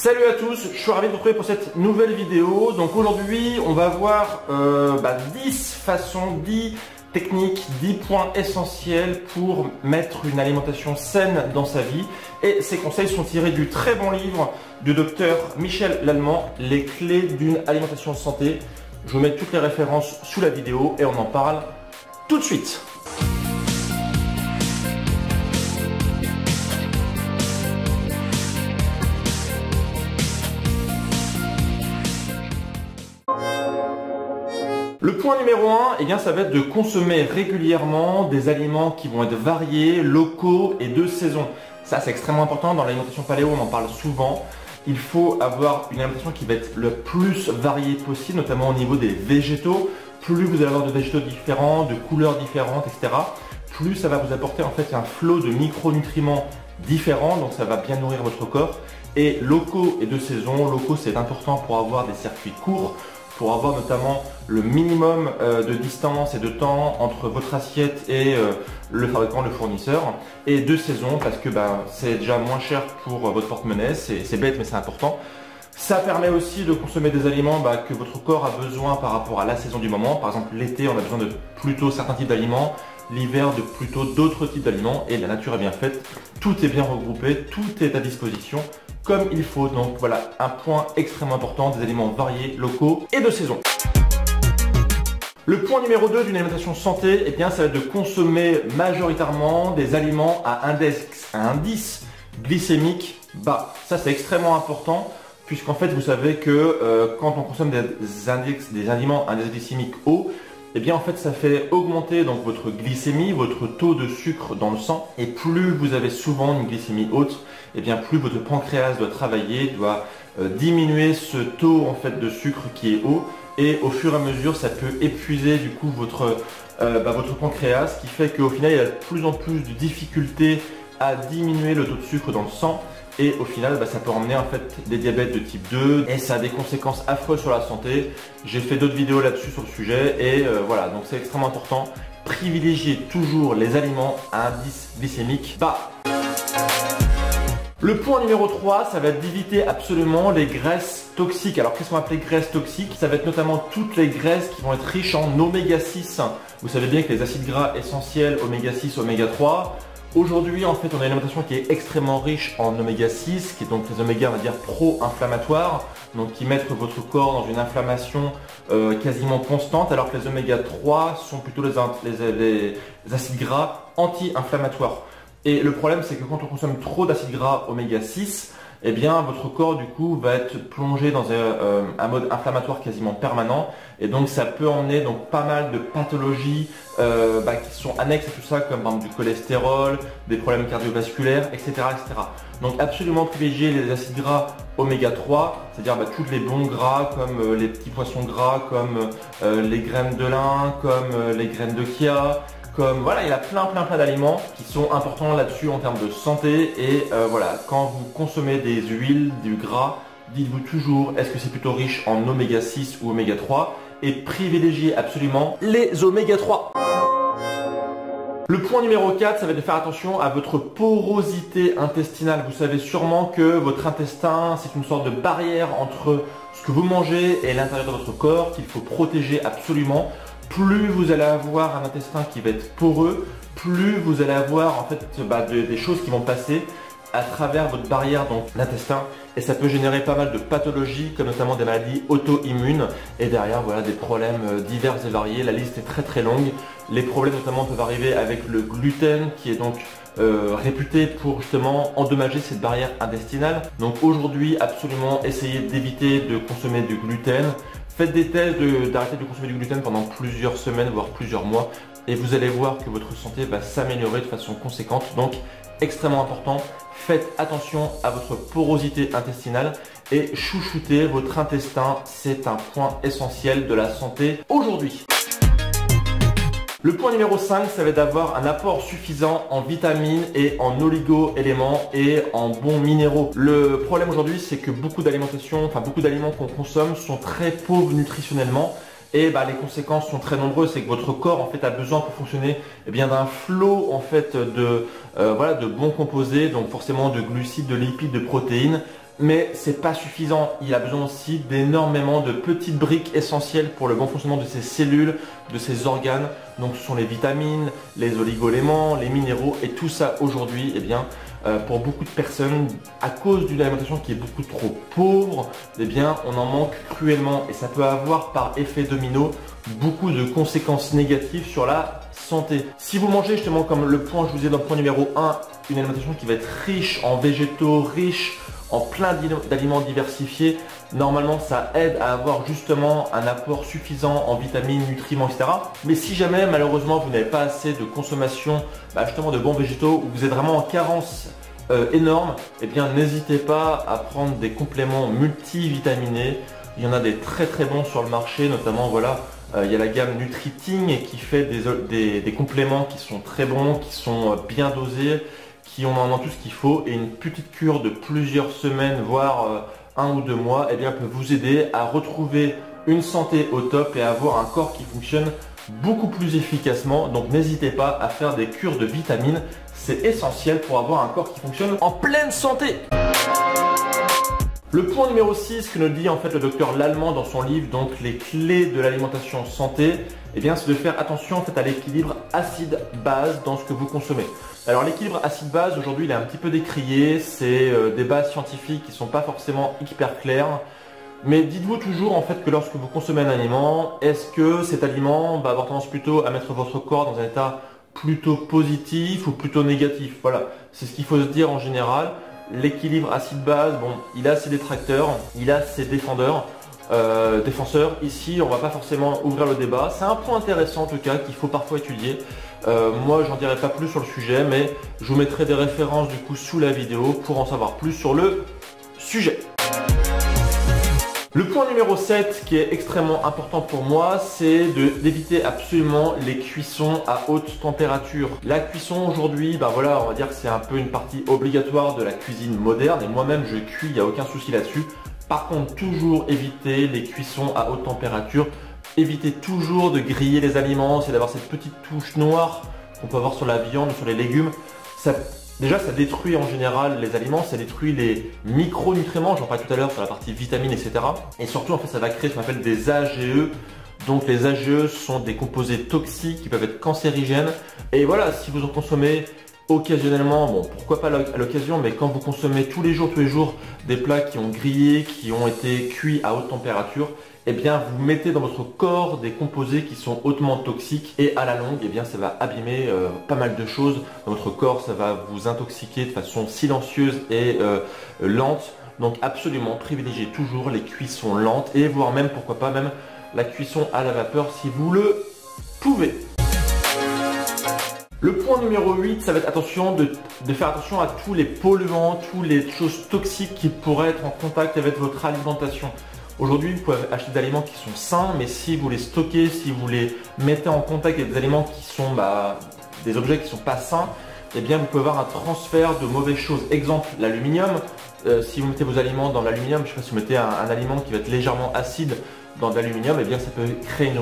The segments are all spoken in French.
Salut à tous, je suis ravi de vous retrouver pour cette nouvelle vidéo. Donc aujourd'hui, on va voir 10 façons, 10 techniques, 10 points essentiels pour mettre une alimentation saine dans sa vie. Et ces conseils sont tirés du très bon livre du docteur Michel Lallemand, Les clés d'une alimentation santé. Je vous mets toutes les références sous la vidéo et on en parle tout de suite. Le point numéro 1, eh bien, ça va être de consommer régulièrement des aliments qui vont être variés, locaux et de saison. Ça, c'est extrêmement important. Dans l'alimentation paléo, on en parle souvent. Il faut avoir une alimentation qui va être le plus variée possible, notamment au niveau des végétaux. Plus vous allez avoir de végétaux différents, de couleurs différentes, etc., plus ça va vous apporter en fait un flot de micronutriments différents, donc ça va bien nourrir votre corps. Et locaux et de saison, locaux c'est important pour avoir des circuits courts, pour avoir notamment le minimum de distance et de temps entre votre assiette et le fabricant, le fournisseur. Et de saison parce que c'est déjà moins cher pour votre porte-monnaie, c'est bête mais c'est important. Ça permet aussi de consommer des aliments que votre corps a besoin par rapport à la saison du moment. Par exemple l'été on a besoin de plutôt certains types d'aliments, l'hiver de plutôt d'autres types d'aliments et la nature est bien faite. Tout est bien regroupé, tout est à disposition comme il faut. Donc voilà, un point extrêmement important, des aliments variés, locaux et de saison. Le point numéro 2 d'une alimentation santé, eh bien, ça va être de consommer majoritairement des aliments à indice glycémique bas. Ça c'est extrêmement important puisqu'en fait vous savez que quand on consomme des aliments à indice glycémique haut, eh bien en fait ça fait augmenter donc votre glycémie, votre taux de sucre dans le sang, et plus vous avez souvent une glycémie haute, eh bien plus votre pancréas doit travailler, doit diminuer ce taux en fait de sucre qui est haut, et au fur et à mesure ça peut épuiser du coup votre pancréas, ce qui fait qu'au final il y a de plus en plus de difficultés à diminuer le taux de sucre dans le sang. Et au final, ça peut emmener en fait des diabètes de type 2 et ça a des conséquences affreuses sur la santé. J'ai fait d'autres vidéos là-dessus sur le sujet et voilà, donc c'est extrêmement important. Privilégiez toujours les aliments à indice glycémique bas. Le point numéro 3, ça va être d'éviter absolument les graisses toxiques. Alors qu'est-ce qu'on appelle graisses toxiques? Ça va être notamment toutes les graisses qui vont être riches en oméga 6. Vous savez bien que les acides gras essentiels, oméga 6, oméga 3, aujourd'hui, en fait, on a une alimentation qui est extrêmement riche en oméga 6, qui est donc les oméga, on va dire, pro-inflammatoires, donc qui mettent votre corps dans une inflammation quasiment constante, alors que les oméga 3 sont plutôt les acides gras anti-inflammatoires. Et le problème, c'est que quand on consomme trop d'acides gras oméga 6, eh bien, votre corps, du coup, va être plongé dans un mode inflammatoire quasiment permanent. Et donc, ça peut emmener donc, pas mal de pathologies qui sont annexes à tout ça, comme par exemple du cholestérol, des problèmes cardiovasculaires, etc., etc. Donc, absolument privilégier les acides gras oméga 3, c'est-à-dire tous les bons gras, comme les petits poissons gras, comme les graines de lin, comme les graines de chia. Comme voilà, il y a plein d'aliments qui sont importants là-dessus en termes de santé. Et voilà, quand vous consommez des huiles, du gras, dites-vous toujours est-ce que c'est plutôt riche en oméga 6 ou oméga 3, et privilégiez absolument les oméga 3. Le point numéro 4, ça va être de faire attention à votre porosité intestinale. Vous savez sûrement que votre intestin, c'est une sorte de barrière entre ce que vous mangez et l'intérieur de votre corps qu'il faut protéger absolument. Plus vous allez avoir un intestin qui va être poreux, plus vous allez avoir en fait des choses qui vont passer à travers votre barrière, donc l'intestin, et ça peut générer pas mal de pathologies comme notamment des maladies auto-immunes et derrière voilà des problèmes divers et variés. La liste est très longue. Les problèmes notamment peuvent arriver avec le gluten qui est donc réputé pour justement endommager cette barrière intestinale. Donc aujourd'hui absolument essayez d'éviter de consommer du gluten. Faites des tests d'arrêter de consommer du gluten pendant plusieurs semaines, voire plusieurs mois, et vous allez voir que votre santé va s'améliorer de façon conséquente. Donc, extrêmement important, faites attention à votre porosité intestinale et chouchoutez votre intestin. C'est un point essentiel de la santé aujourd'hui. Le point numéro 5, ça va être d'avoir un apport suffisant en vitamines et en oligo-éléments et en bons minéraux. Le problème aujourd'hui, c'est que beaucoup d'aliments qu'on consomme sont très pauvres nutritionnellement. Et les conséquences sont très nombreuses. C'est que votre corps en fait a besoin pour fonctionner d'un flot en fait de bons composés, donc forcément de glucides, de lipides, de protéines. mais c'est pas suffisant. Il a besoin aussi d'énormément de petites briques essentielles pour le bon fonctionnement de ses cellules, de ses organes. Donc ce sont les vitamines, les oligo-éléments, les minéraux et tout ça aujourd'hui, eh bien, pour beaucoup de personnes, à cause d'une alimentation qui est beaucoup trop pauvre, eh bien, on en manque cruellement et ça peut avoir par effet domino beaucoup de conséquences négatives sur la santé. Si vous mangez justement comme le point, je vous ai dans le point numéro 1, une alimentation qui va être riche en végétaux, riche en plein d'aliments diversifiés, normalement ça aide à avoir justement un apport suffisant en vitamines, nutriments, etc. Mais si jamais malheureusement vous n'avez pas assez de consommation justement de bons végétaux, ou vous êtes vraiment en carence énorme, eh bien n'hésitez pas à prendre des compléments multivitaminés. Il y en a des très bons sur le marché, notamment voilà, il y a la gamme Nutriting qui fait des compléments qui sont très bons, qui sont bien dosés, qui ont normalement tout ce qu'il faut, et une petite cure de plusieurs semaines, voire 1 ou 2 mois, eh bien, peut vous aider à retrouver une santé au top et à avoir un corps qui fonctionne beaucoup plus efficacement. Donc n'hésitez pas à faire des cures de vitamines, c'est essentiel pour avoir un corps qui fonctionne en pleine santé. Le point numéro 6 que nous dit en fait le docteur Lallemand dans son livre, donc les clés de l'alimentation santé, eh bien c'est de faire attention en fait à l'équilibre acide-base dans ce que vous consommez. Alors l'équilibre acide-base aujourd'hui il est un petit peu décrié, c'est des bases scientifiques qui ne sont pas forcément hyper claires. Mais dites-vous toujours en fait que lorsque vous consommez un aliment, est-ce que cet aliment va avoir tendance plutôt à mettre votre corps dans un état plutôt positif ou plutôt négatif? Voilà, c'est ce qu'il faut se dire en général. L'équilibre acide-base, bon, il a ses détracteurs, il a ses défenseurs. Ici, on va pas forcément ouvrir le débat. C'est un point intéressant en tout cas qu'il faut parfois étudier. Moi, j'en dirai pas plus sur le sujet, mais je vous mettrai des références du coup sous la vidéo pour en savoir plus sur le sujet. Le point numéro 7 qui est extrêmement important pour moi, c'est d'éviter absolument les cuissons à haute température. La cuisson aujourd'hui, voilà, on va dire que c'est un peu une partie obligatoire de la cuisine moderne et moi-même je cuis, il n'y a aucun souci là-dessus. Par contre, toujours éviter les cuissons à haute température. Évitez toujours de griller les aliments, c'est d'avoir cette petite touche noire qu'on peut avoir sur la viande ou sur les légumes. Déjà, ça détruit en général les aliments, ça détruit les micronutriments, j'en parlais tout à l'heure sur la partie vitamines, etc. Et surtout, en fait, ça va créer ce qu'on appelle des AGE. Donc, les AGE sont des composés toxiques qui peuvent être cancérigènes. Et voilà, si vous en consommez occasionnellement, bon, pourquoi pas à l'occasion, mais quand vous consommez tous les jours, des plats qui ont grillé, qui ont été cuits à haute température, eh bien, vous mettez dans votre corps des composés qui sont hautement toxiques et à la longue, eh bien, ça va abîmer pas mal de choses dans votre corps, ça va vous intoxiquer de façon silencieuse et lente. Donc, absolument, privilégiez toujours les cuissons lentes et voire même, pourquoi pas, même la cuisson à la vapeur si vous le pouvez. Le point numéro 8, ça va être de faire attention à tous les polluants, toutes les choses toxiques qui pourraient être en contact avec votre alimentation. Aujourd'hui, vous pouvez acheter des aliments qui sont sains, mais si vous les stockez, si vous les mettez en contact avec des aliments qui sont des objets qui ne sont pas sains, eh bien vous pouvez avoir un transfert de mauvaises choses. Exemple, l'aluminium. Si vous mettez vos aliments dans l'aluminium, je ne sais pas si vous mettez un aliment qui va être légèrement acide dans de l'aluminium, eh bien ça peut créer une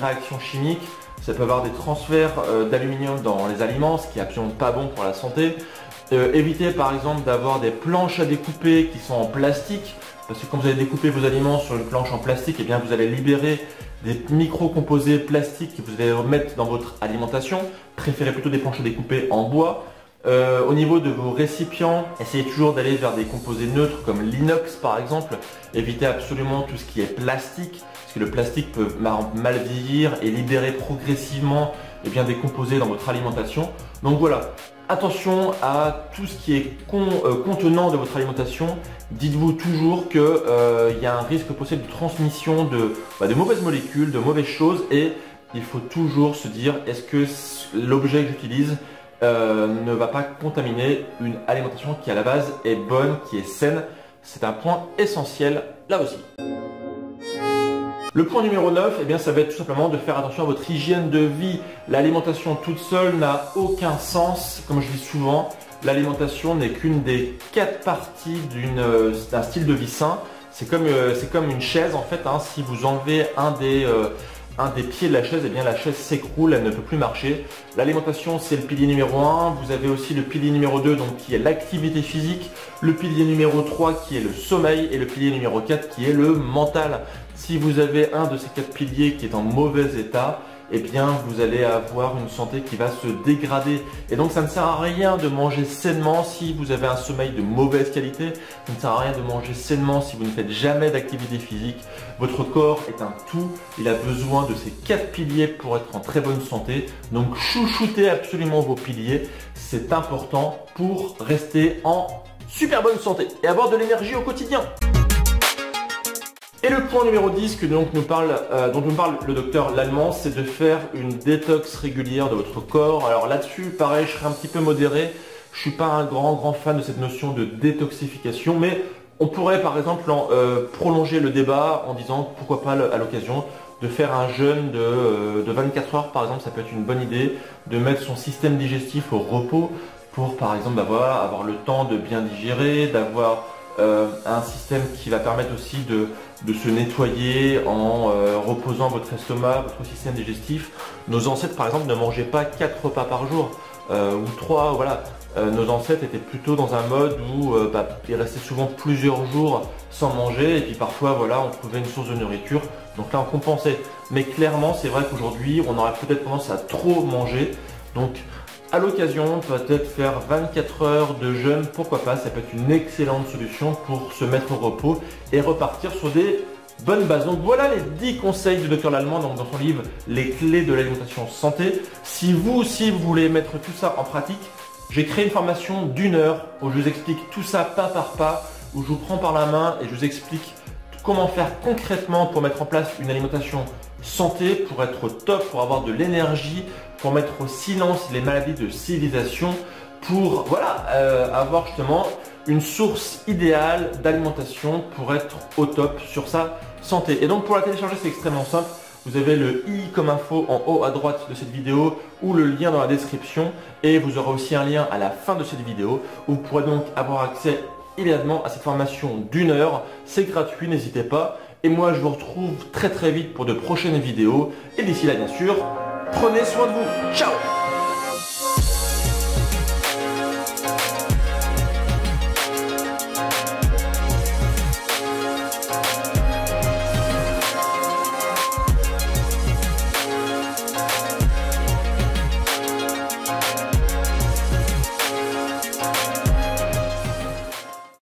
réaction chimique. Ça peut avoir des transferts d'aluminium dans les aliments, ce qui est absolument pas bon pour la santé. Évitez par exemple d'avoir des planches à découper qui sont en plastique, parce que quand vous allez découper vos aliments sur une planche en plastique, eh bien vous allez libérer des micro-composés plastiques que vous allez remettre dans votre alimentation. Préférez plutôt des planches à découper en bois. Au niveau de vos récipients, essayez toujours d'aller vers des composés neutres comme l'inox par exemple. Évitez absolument tout ce qui est plastique, parce que le plastique peut mal vieillir et libérer progressivement des composés dans votre alimentation. Donc voilà, attention à tout ce qui est contenant de votre alimentation. Dites-vous toujours qu'il y a un risque possible de transmission de mauvaises molécules, de mauvaises choses, et il faut toujours se dire, est-ce que l'objet que j'utilise ne va pas contaminer une alimentation qui à la base est bonne, qui est saine. C'est un point essentiel là aussi. Le point numéro 9, eh bien, ça va être tout simplement de faire attention à votre hygiène de vie. L'alimentation toute seule n'a aucun sens. Comme je dis souvent, l'alimentation n'est qu'une des 4 parties d'un style de vie sain. C'est comme une chaise en fait, hein. Si vous enlevez un un des pieds de la chaise, eh bien la chaise s'écroule, elle ne peut plus marcher. L'alimentation, c'est le pilier numéro 1. Vous avez aussi le pilier numéro 2, donc qui est l'activité physique. Le pilier numéro 3, qui est le sommeil. Et le pilier numéro 4, qui est le mental. Si vous avez un de ces 4 piliers qui est en mauvais état, eh bien vous allez avoir une santé qui va se dégrader. Et donc ça ne sert à rien de manger sainement si vous avez un sommeil de mauvaise qualité. Ça ne sert à rien de manger sainement si vous ne faites jamais d'activité physique. Votre corps est un tout, il a besoin de ces 4 piliers pour être en très bonne santé. Donc chouchoutez absolument vos piliers, c'est important pour rester en super bonne santé et avoir de l'énergie au quotidien. Et le point numéro 10 dont nous parle le docteur Lallemand, c'est de faire une détox régulière de votre corps. Alors là-dessus, pareil, je serai un petit peu modéré. Je ne suis pas un grand fan de cette notion de détoxification, mais on pourrait par exemple prolonger le débat en disant pourquoi pas à l'occasion de faire un jeûne de 24 heures par exemple, ça peut être une bonne idée, de mettre son système digestif au repos pour par exemple avoir le temps de bien digérer, d'avoir un système qui va permettre aussi de se nettoyer en reposant votre estomac, votre système digestif. Nos ancêtres par exemple ne mangeaient pas 4 repas par jour ou 3, voilà. Nos ancêtres étaient plutôt dans un mode où ils restaient souvent plusieurs jours sans manger et puis parfois voilà, on trouvait une source de nourriture, donc là on compensait. Mais clairement c'est vrai qu'aujourd'hui on aurait peut-être tendance à trop manger, donc à l'occasion, peut-être faire 24 heures de jeûne, pourquoi pas, ça peut être une excellente solution pour se mettre au repos et repartir sur des bonnes bases. Donc voilà les 10 conseils du docteur Lallemand dans son livre Les clés de l'alimentation santé. Si vous aussi vous voulez mettre tout ça en pratique, j'ai créé une formation d'1 heure où je vous explique tout ça pas par pas, où je vous prends par la main et je vous explique comment faire concrètement pour mettre en place une alimentation santé, pour être au top, pour avoir de l'énergie, pour mettre au silence les maladies de civilisation, pour voilà, avoir justement une source idéale d'alimentation pour être au top sur sa santé. Et donc pour la télécharger, c'est extrêmement simple. Vous avez le i comme info en haut à droite de cette vidéo ou le lien dans la description et vous aurez aussi un lien à la fin de cette vidéo où vous pourrez donc avoir accès immédiatement à cette formation d'1 heure. C'est gratuit, n'hésitez pas. Et moi, je vous retrouve très vite pour de prochaines vidéos. Et d'ici là, bien sûr, prenez soin de vous. Ciao!